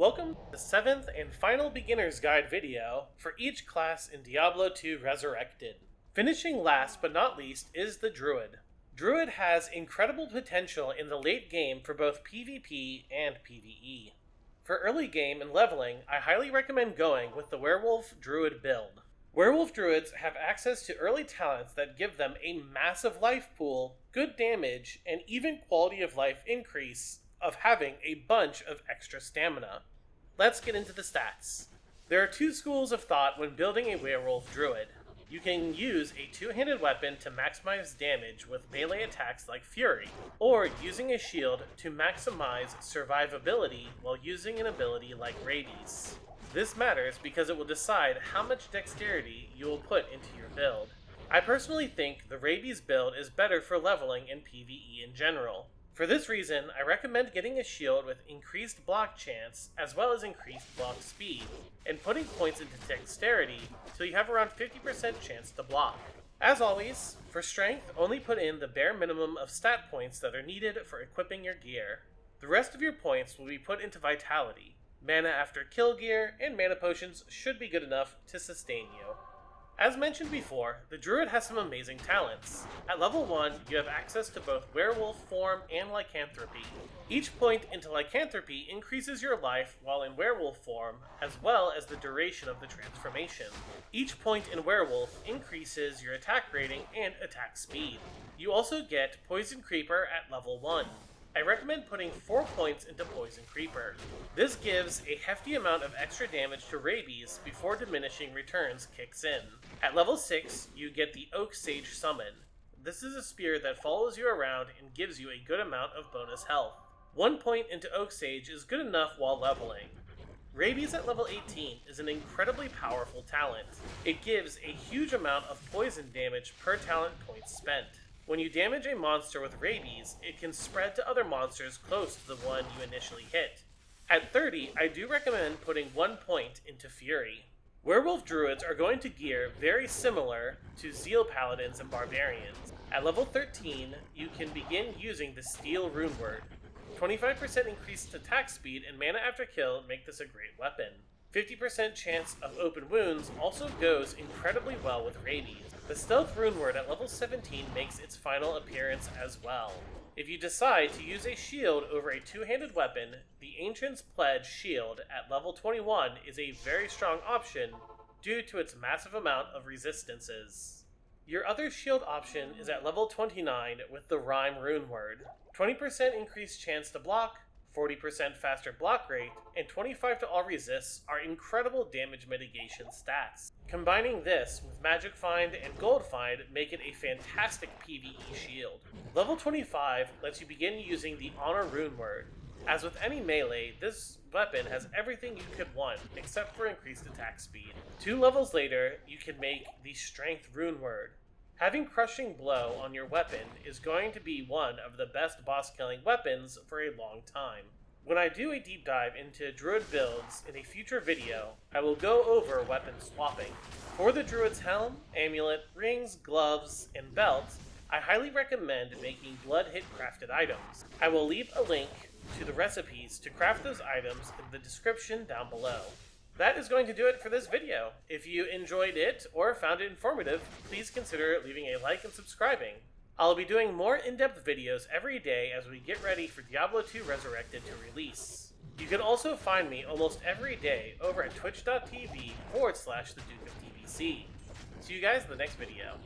Welcome to the 7th and final beginner's guide video for each class in Diablo 2 Resurrected. Finishing last but not least is the Druid. Druid has incredible potential in the late game for both PvP and PVE. For early game and leveling, I highly recommend going with the Werewolf Druid build. Werewolf Druids have access to early talents that give them a massive life pool, good damage, and even quality of life increase of having a bunch of extra stamina. Let's get into the stats. There are two schools of thought when building a Werewolf Druid. You can use a two-handed weapon to maximize damage with melee attacks like Fury, or using a shield to maximize survivability while using an ability like Rabies. This matters because it will decide how much dexterity you will put into your build. I personally think the Rabies build is better for leveling in PvE in general. For this reason, I recommend getting a shield with increased block chance as well as increased block speed, and putting points into dexterity so you have around 50% chance to block. As always, for strength, only put in the bare minimum of stat points that are needed for equipping your gear. The rest of your points will be put into vitality. Mana after kill gear and mana potions should be good enough to sustain you. As mentioned before, the Druid has some amazing talents. At level 1, you have access to both Werewolf form and Lycanthropy. Each point into Lycanthropy increases your life while in Werewolf form, as well as the duration of the transformation. Each point in Werewolf increases your attack rating and attack speed. You also get Poison Creeper at level 1. I recommend putting 4 points into Poison Creeper. This gives a hefty amount of extra damage to Rabies before diminishing returns kicks in. At level 6, you get the Oak Sage Summon. This is a spear that follows you around and gives you a good amount of bonus health. 1 point into Oak Sage is good enough while leveling. Rabies at level 18 is an incredibly powerful talent. It gives a huge amount of poison damage per talent point spent. When you damage a monster with Rabies, it can spread to other monsters close to the one you initially hit. At 30, I do recommend putting 1 point into Fury. Werewolf Druids are going to gear very similar to Zeal Paladins and Barbarians. At level 13, you can begin using the Steel Rune Word. 25% increased attack speed and mana after kill make this a great weapon. 50% chance of open wounds also goes incredibly well with Rabies. The Stealth Rune Word at level 17 makes its final appearance as well. If you decide to use a shield over a two-handed weapon, the Ancient's Pledge shield at level 21 is a very strong option due to its massive amount of resistances. Your other shield option is at level 29 with the Rime Rune Word. 20% increased chance to block, 40% faster block rate, and 25 to all resists are incredible damage mitigation stats. Combining this with Magic Find and Gold Find make it a fantastic PvE shield. Level 25 lets you begin using the Honor Rune Word. As with any melee, this weapon has everything you could want except for increased attack speed. 2 levels later, you can make the Strength Rune Word. Having Crushing Blow on your weapon is going to be one of the best boss-killing weapons for a long time. When I do a deep dive into Druid builds in a future video, I will go over weapon swapping. For the Druid's helm, amulet, rings, gloves, and belt, I highly recommend making Blood Hit crafted items. I will leave a link to the recipes to craft those items in the description down below. That is going to do it for this video. If you enjoyed it or found it informative, please consider leaving a like and subscribing. I'll be doing more in-depth videos every day as we get ready for Diablo 2 Resurrected to release. You can also find me almost every day over at twitch.tv/TheDukeOfTBC. See you guys in the next video.